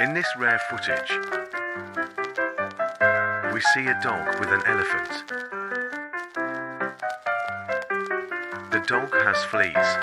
In this rare footage, we see a dog with an elephant. The dog has fleas.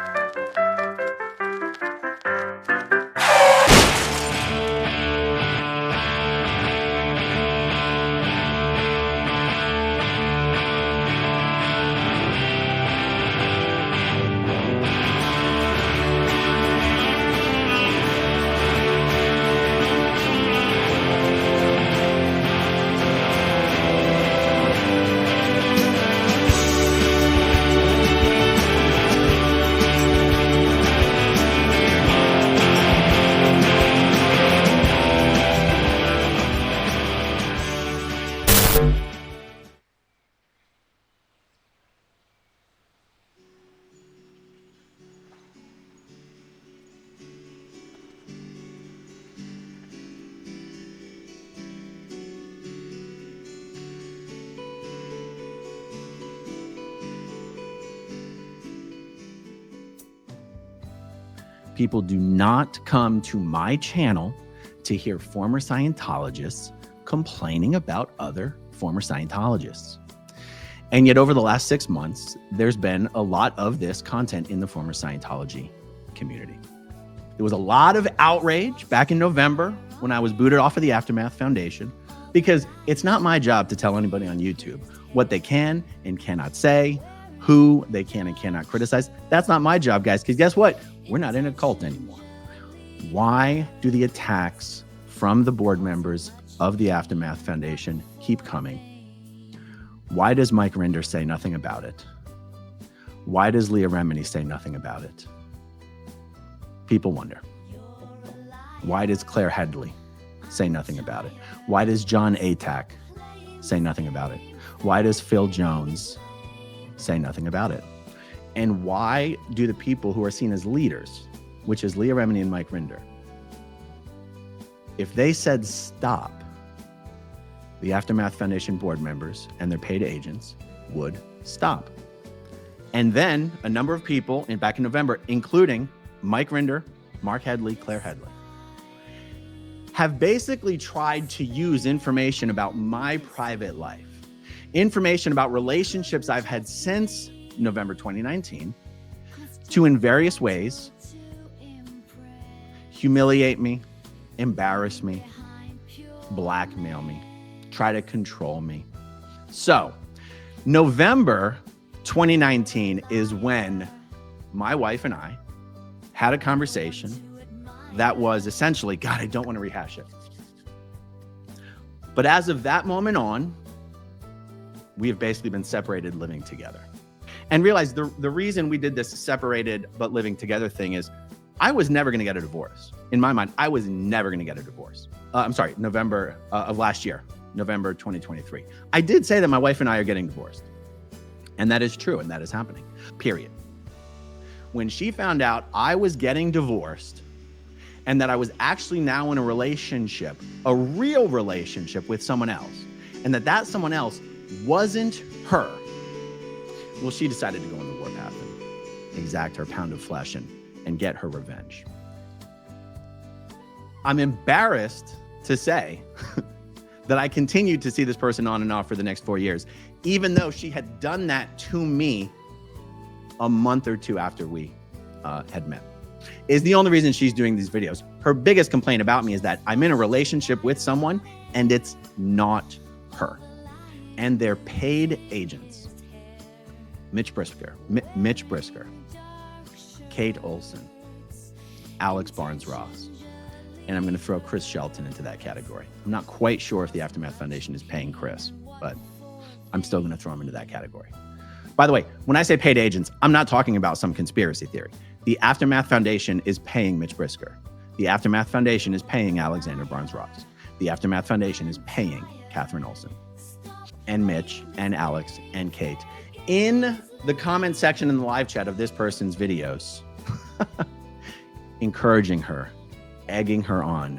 People do not come to my channel to hear former Scientologists complaining about other former Scientologists. And yet over the last 6 months, there's been a lot of this content in the former Scientology community. There was a lot of outrage back in November when I was booted off of the Aftermath Foundation, because it's not my job to tell anybody on YouTube what they can and cannot say, who they can and cannot criticize. That's not my job, guys, because guess what? We're not in a cult anymore. Why do the attacks from the board members of the Aftermath Foundation keep coming? Why does Mike Rinder say nothing about it? Why does Leah Remini say nothing about it? People wonder. Why does Claire Headley say nothing about it? Why does John Atack say nothing about it? Why does Phil Jones say nothing about it? And why do the people who are seen as leaders, which is Leah Remini and Mike Rinder, if they said stop, the Aftermath Foundation board members and their paid agents would stop? And then a number of people back in November, including Mike Rinder, Mark Headley, Claire Headley, have basically tried to use information about my private life, information about relationships I've had since November 2019, to in various ways humiliate me, embarrass me, blackmail me, try to control me. So November 2019 is when my wife and I had a conversation that was essentially, God, I don't want to rehash it. But as of that moment on, we have basically been separated, living together. And realize the reason we did this separated but living together thing is I was never going to get a divorce. In my mind, I was never going to get a divorce. November of last year, November 2023. I did say that my wife and I are getting divorced. And that is true, and that is happening, period. When she found out I was getting divorced and that I was actually now in a relationship, a real relationship with someone else, and that someone else wasn't her, well, she decided to go on the warpath and exact her pound of flesh and get her revenge. I'm embarrassed to say that I continued to see this person on and off for the next 4 years, even though she had done that to me a month or two after we had met. Is the only reason she's doing these videos. Her biggest complaint about me is that I'm in a relationship with someone and it's not her. And they're paid agents. Mitch Brisker, Kate Olson, Alex Barnes-Ross, and I'm going to throw Chris Shelton into that category. I'm not quite sure if the Aftermath Foundation is paying Chris, but I'm still going to throw him into that category. By the way, when I say paid agents, I'm not talking about some conspiracy theory. The Aftermath Foundation is paying Mitch Brisker. The Aftermath Foundation is paying Alexander Barnes-Ross. The Aftermath Foundation is paying Catherine Olson and Mitch and Alex and Kate. In the comment section in the live chat of this person's videos, encouraging her, egging her on,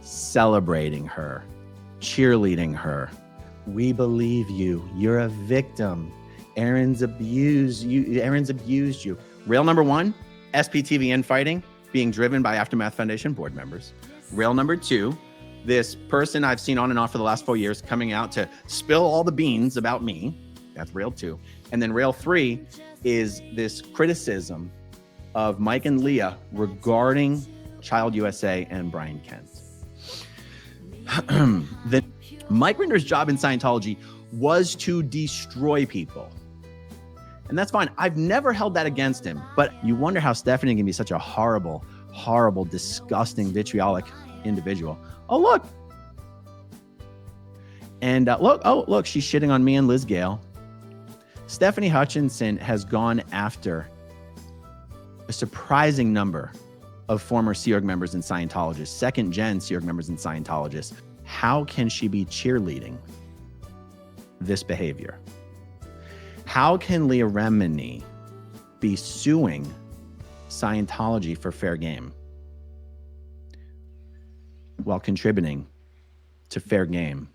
celebrating her, cheerleading her. We believe you. You're a victim. Aaron's abused you. Rail number one, S.P.T.V. infighting being driven by Aftermath Foundation board members. Rail number 2, this person I've seen on and off for the last 4 years coming out to spill all the beans about me. That's rail 2. And then rail 3 is this criticism of Mike and Leah regarding Child USA and Brian Kent. Mike Rinder's job in Scientology was to destroy people. And that's fine. I've never held that against him. But you wonder how Stephanie can be such a horrible, horrible, disgusting, vitriolic individual. Oh, look. And look, she's shitting on me and Liz Gale. Stephanie Hutchinson has gone after a surprising number of former Sea Org members and Scientologists, second-gen Sea Org members and Scientologists. How can she be cheerleading this behavior? How can Leah Remini be suing Scientology for fair game while contributing to fair game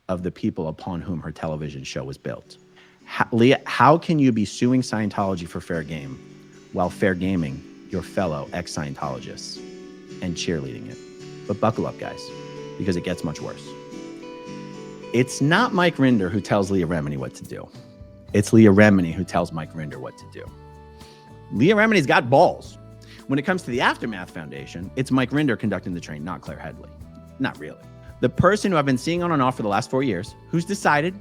of the people upon whom her television show was built? Leah, how can you be suing Scientology for fair game while fair gaming your fellow ex-Scientologists and cheerleading it? But buckle up, guys, because it gets much worse. It's not Mike Rinder who tells Leah Remini what to do. It's Leah Remini who tells Mike Rinder what to do. Leah Remini's got balls. When it comes to the Aftermath Foundation, it's Mike Rinder conducting the train, not Claire Headley. Not really. The person who I've been seeing on and off for the last 4 years, who's decided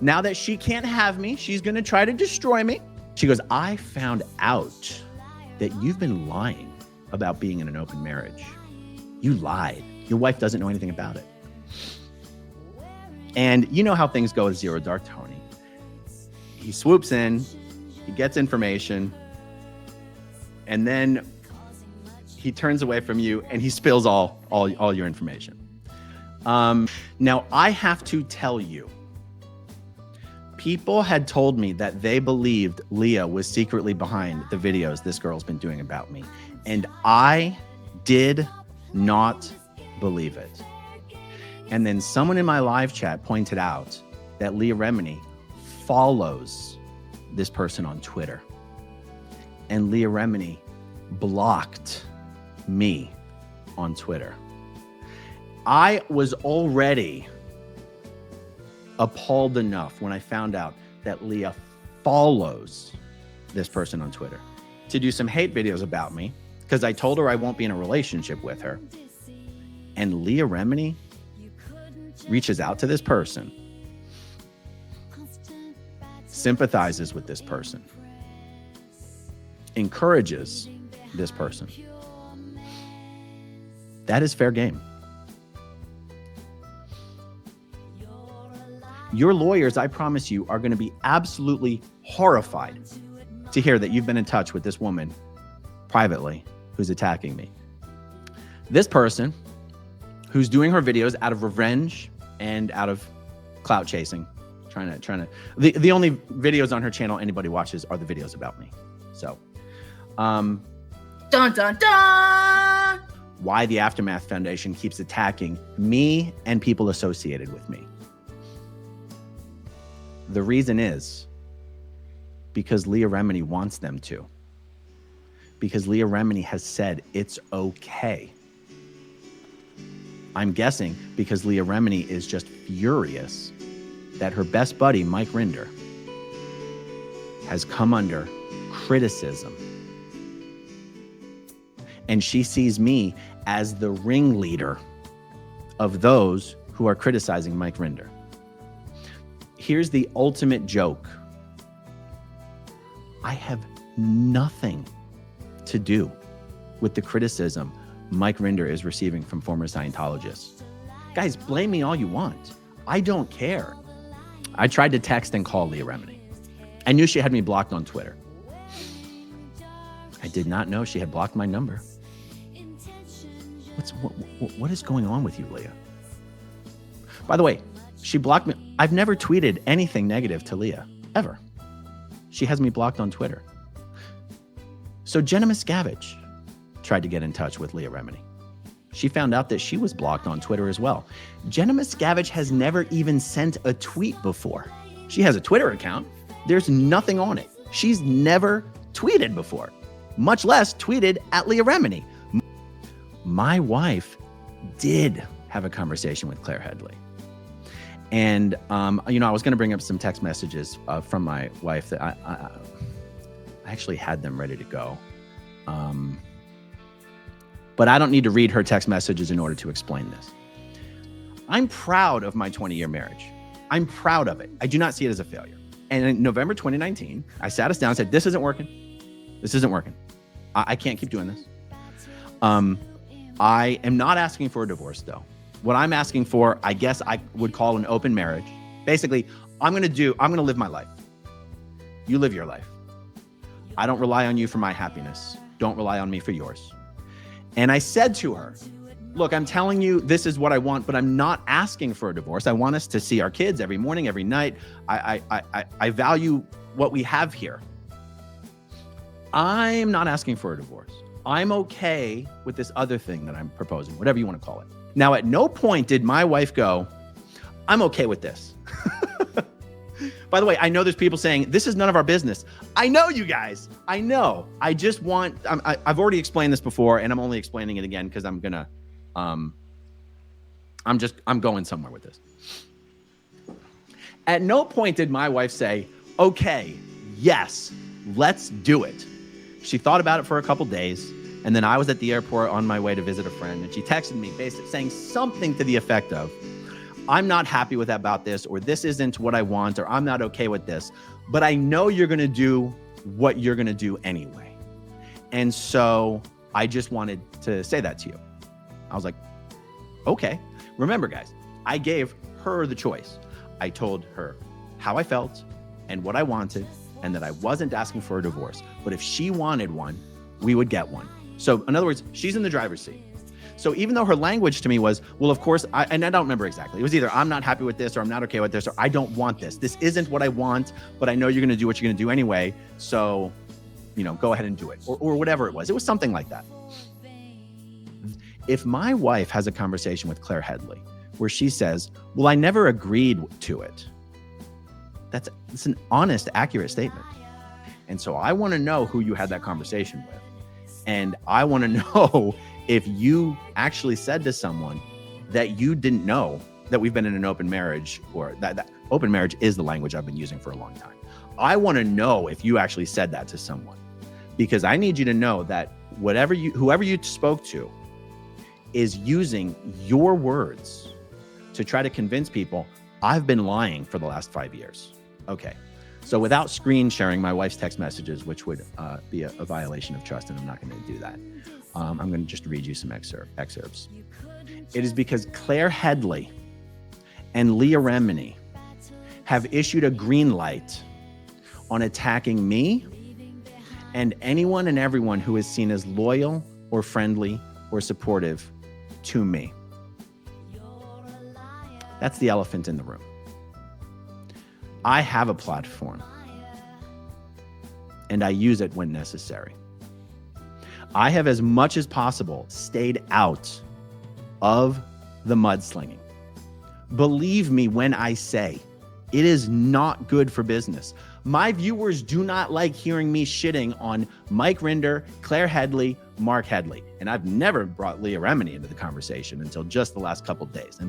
now that she can't have me, she's going to try to destroy me. She goes, I found out that you've been lying about being in an open marriage. You lied. Your wife doesn't know anything about it. And you know how things go with Zero Dark Tony. He swoops in, he gets information, and then he turns away from you and he spills all your information. Now, I have to tell you, people had told me that they believed Leah was secretly behind the videos this girl's been doing about me. And I did not believe it. And then someone in my live chat pointed out that Leah Remini follows this person on Twitter. And Leah Remini blocked me on Twitter. I was already appalled enough when I found out that Leah follows this person on Twitter to do some hate videos about me because I told her I won't be in a relationship with her. And Leah Remini reaches out to this person, sympathizes with this person, encourages this person. That is fair game. Your lawyers, I promise you, are going to be absolutely horrified to hear that you've been in touch with this woman privately who's attacking me. This person who's doing her videos out of revenge and out of clout chasing, trying to the only videos on her channel anybody watches are the videos about me. So, dun dun dun. Why the Aftermath Foundation keeps attacking me and people associated with me. The reason is because Leah Remini wants them to. Because Leah Remini has said it's okay. I'm guessing because Leah Remini is just furious that her best buddy, Mike Rinder, has come under criticism. And she sees me as the ringleader of those who are criticizing Mike Rinder. Here's the ultimate joke. I have nothing to do with the criticism Mike Rinder is receiving from former Scientologists. Guys, blame me all you want. I don't care. I tried to text and call Leah Remini. I knew she had me blocked on Twitter. I did not know she had blocked my number. What is going on with you, Leah? By the way, she blocked me. I've never tweeted anything negative to Leah, ever. She has me blocked on Twitter. So Jenna Miscavige tried to get in touch with Leah Remini. She found out that she was blocked on Twitter as well. Jenna Miscavige has never even sent a tweet before. She has a Twitter account. There's nothing on it. She's never tweeted before, much less tweeted at Leah Remini. My wife did have a conversation with Claire Headley. And, I was going to bring up some text messages from my wife that I actually had them ready to go. But I don't need to read her text messages in order to explain this. I'm proud of my 20-year marriage. I'm proud of it. I do not see it as a failure. And in November 2019, I sat us down and said, this isn't working. This isn't working. I can't keep doing this. I am not asking for a divorce, though. What I'm asking for, I guess I would call an open marriage. Basically, I'm going to live my life. You live your life. I don't rely on you for my happiness. Don't rely on me for yours. And I said to her, look, I'm telling you, this is what I want, but I'm not asking for a divorce. I want us to see our kids every morning, every night. I value what we have here. I'm not asking for a divorce. I'm okay with this other thing that I'm proposing, whatever you want to call it. Now, at no point did my wife go, I'm okay with this. By the way, I know there's people saying, this is none of our business. I know, you guys. I know. I just want, I've already explained this before, and I'm only explaining it again because I'm going somewhere with this. At no point did my wife say, okay, yes, let's do it. She thought about it for a couple days, and then I was at the airport on my way to visit a friend, and she texted me basically saying something to the effect of, I'm not happy with about this, or this isn't what I want, or I'm not okay with this, but I know you're going to do what you're going to do anyway. And so I just wanted to say that to you. I was like, okay. Remember, guys, I gave her the choice. I told her how I felt and what I wanted, and that I wasn't asking for a divorce. But if she wanted one, we would get one. So in other words, she's in the driver's seat. So even though her language to me was, well, of course, and I don't remember exactly. It was either I'm not happy with this, or I'm not okay with this, or I don't want this. This isn't what I want, but I know you're going to do what you're going to do anyway. So, go ahead and do it, or whatever it was. It was something like that. If my wife has a conversation with Claire Headley where she says, well, I never agreed to it, it's an honest, accurate statement. And so I want to know who you had that conversation with. And I want to know if you actually said to someone that you didn't know that we've been in an open marriage, or that open marriage is the language I've been using for a long time. I want to know if you actually said that to someone, because I need you to know that whoever you spoke to is using your words to try to convince people I've been lying for the last 5 years. Okay. So without screen sharing my wife's text messages, which would be a violation of trust, and I'm not going to do that. I'm going to just read you some excerpts. It is because Claire Headley and Leah Remini have issued a green light on attacking me and anyone and everyone who is seen as loyal or friendly or supportive to me. That's the elephant in the room. I have a platform, and I use it when necessary. I have, as much as possible, stayed out of the mudslinging. Believe me when I say it is not good for business. My viewers do not like hearing me shitting on Mike Rinder, Claire Headley, Mark Headley. And I've never brought Leah Remini into the conversation until just the last couple of days.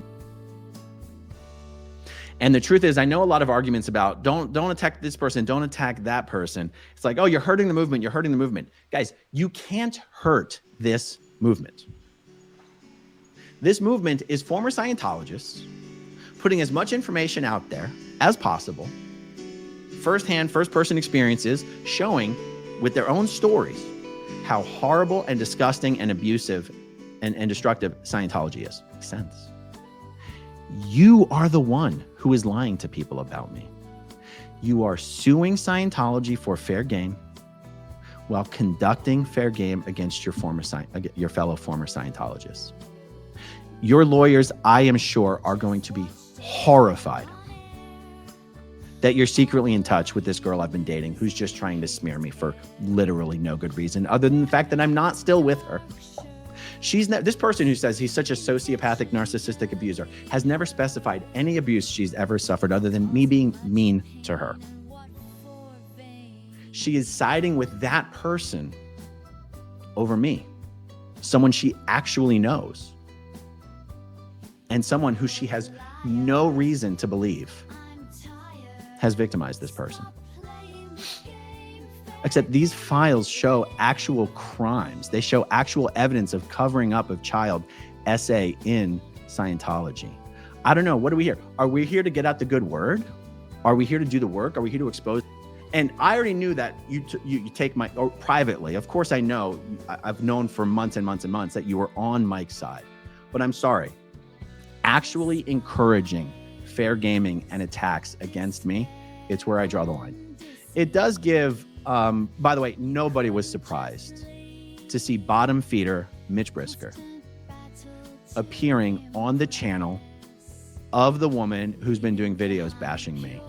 And the truth is, I know a lot of arguments about don't attack this person, don't attack that person. It's like, oh, you're hurting the movement. You're hurting the movement. Guys, you can't hurt this movement. This movement is former Scientologists putting as much information out there as possible, firsthand, first-person experiences, showing with their own stories how horrible and disgusting and abusive and destructive Scientology is. Makes sense. You are the one who is lying to people about me. You are suing Scientology for fair game while conducting fair game against your fellow former Scientologists. Your lawyers, I am sure, are going to be horrified that you're secretly in touch with this girl I've been dating who's just trying to smear me for literally no good reason other than the fact that I'm not still with her. This person who says he's such a sociopathic, narcissistic abuser has never specified any abuse she's ever suffered other than me being mean to her. She is siding with that person over me, someone she actually knows. and someone who she has no reason to believe has victimized this person. Except these files show actual crimes. They show actual evidence of covering up of child SA in Scientology. I don't know. What are we here? Are we here to get out the good word? Are we here to do the work? Are we here to expose? And I already knew that you take my, or privately, of course I know, I've known for months and months and months that you were on Mike's side. But I'm sorry. Actually encouraging fair gaming and attacks against me, it's where I draw the line. It does give, by the way, nobody was surprised to see bottom feeder Mitch Brisker appearing on the channel of the woman who's been doing videos bashing me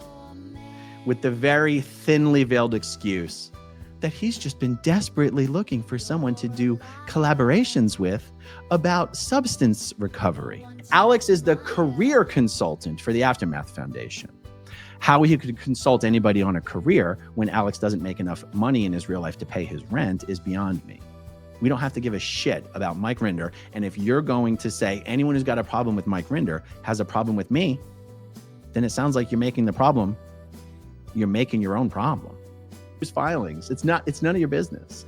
with the very thinly veiled excuse that he's just been desperately looking for someone to do collaborations with about substance recovery. Alex is the career consultant for the Aftermath Foundation. How he could consult anybody on a career when Alex doesn't make enough money in his real life to pay his rent is beyond me. We don't have to give a shit about Mike Rinder. And if you're going to say anyone who's got a problem with Mike Rinder has a problem with me, then it sounds like you're making the problem. You're making your own problem. There's filings. It's none of your business.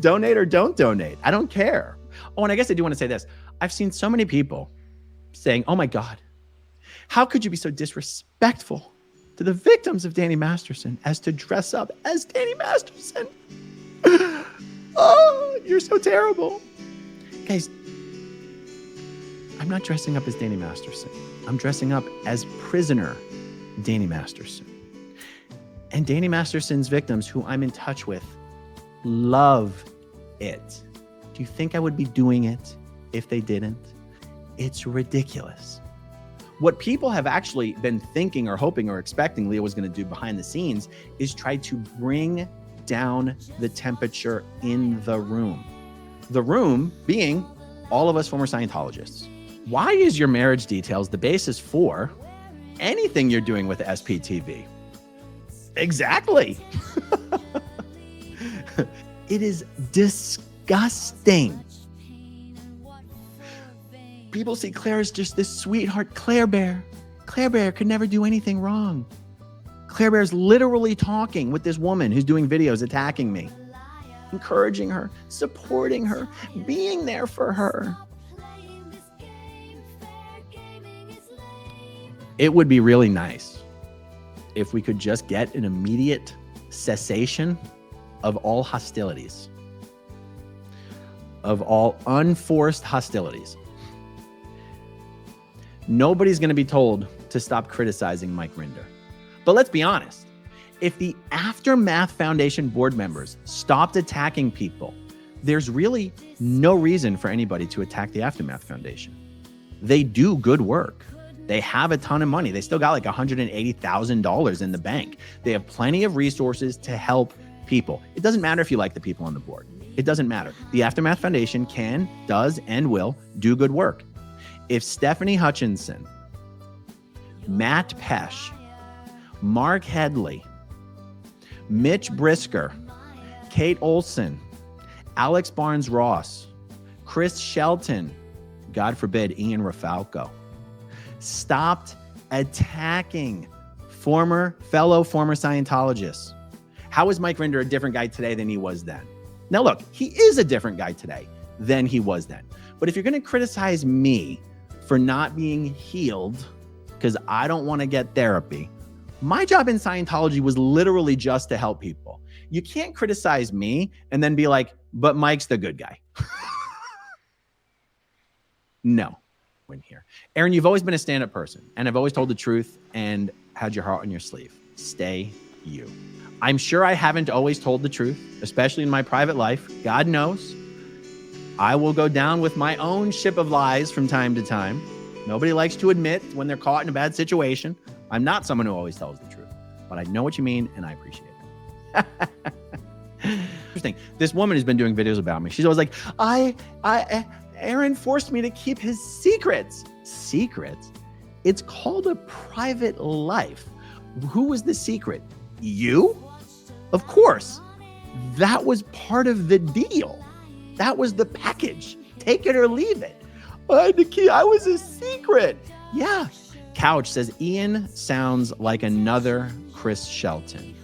Donate or don't donate. I don't care. Oh, and I guess I do want to say this. I've seen so many people saying, oh my God, how could you be so disrespectful to the victims of Danny Masterson as to dress up as Danny Masterson? Oh, you're so terrible. Guys, I'm not dressing up as Danny Masterson. I'm dressing up as prisoner Danny Masterson. And Danny Masterson's victims, who I'm in touch with, love it. Do you think I would be doing it if they didn't? It's ridiculous. What people have actually been thinking or hoping or expecting Leah was going to do behind the scenes is try to bring down the temperature in the room. The room being all of us former Scientologists. Why is your marriage details the basis for anything you're doing with S.P.T.V? Exactly. It is disgusting. People see Claire as just this sweetheart Claire Bear. Claire Bear could never do anything wrong. Claire Bear's literally talking with this woman who's doing videos attacking me, encouraging her, supporting her, being there for her. It would be really nice if we could just get an immediate cessation of all hostilities, of all unforced hostilities. Nobody's going to be told to stop criticizing Mike Rinder. But let's be honest. If the Aftermath Foundation board members stopped attacking people, there's really no reason for anybody to attack the Aftermath Foundation. They do good work. They have a ton of money. They still got like $180,000 in the bank. They have plenty of resources to help people. It doesn't matter if you like the people on the board. It doesn't matter. The Aftermath Foundation can, does, and will do good work. If Stephanie Hutchinson, Matt Pesh, Mark Headley, Mitch Brisker, Kate Olson, Alex Barnes-Ross, Chris Shelton, God forbid, Ian Rafalco, stopped attacking fellow former Scientologists. How is Mike Rinder a different guy today than he was then? Now look, he is a different guy today than he was then. But if you're going to criticize me for not being healed because I don't want to get therapy, my job in Scientology was literally just to help people. You can't criticize me and then be like, but Mike's the good guy. No. In here. Aaron, you've always been a stand-up person, and I've always told the truth and had your heart on your sleeve. Stay you. I'm sure I haven't always told the truth, especially in my private life. God knows. I will go down with my own ship of lies from time to time. Nobody likes to admit when they're caught in a bad situation. I'm not someone who always tells the truth, but I know what you mean, and I appreciate it. Interesting. This woman has been doing videos about me. She's always like, Aaron forced me to keep his secrets. Secrets? It's called a private life. Who was the secret? You? Of course. That was part of the deal. That was the package. Take it or leave it. behind the key. I was a secret. Yeah. Couch says Ian sounds like another Chris Shelton.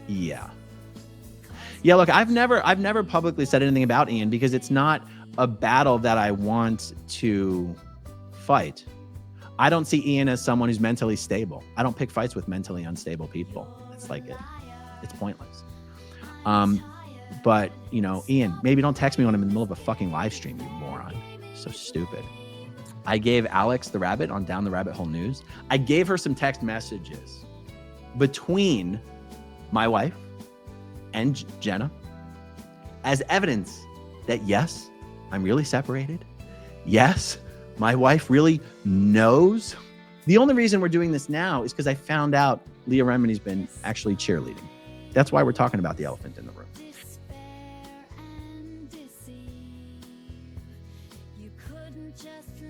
Yeah. Yeah, look, I've never publicly said anything about Ian because it's not a battle that I want to fight. I don't see Ian as someone who's mentally stable. I don't pick fights with mentally unstable people. It's like it's pointless. But you know, Ian, maybe don't text me when I'm in the middle of a fucking live stream, you moron. So stupid. I gave Alex the Rabbit on Down the Rabbit Hole News. I gave her some text messages between my wife and Jenna as evidence that yes, I'm really separated. Yes, my wife really knows. The only reason we're doing this now is because I found out Leah Remini's been actually cheerleading. That's why we're talking about the elephant in the room.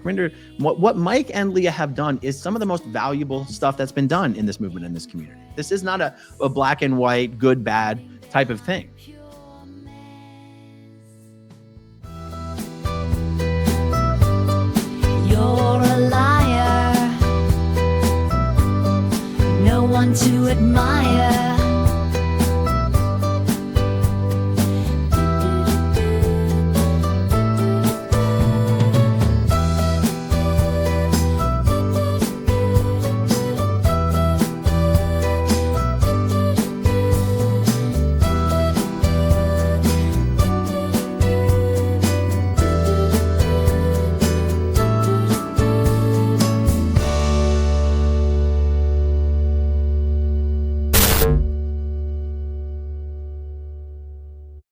Rinder, what Mike and Leah have done is some of the most valuable stuff that's been done in this movement, in this community. This is not a black and white, good, bad type of thing. You're a liar, no one to admire.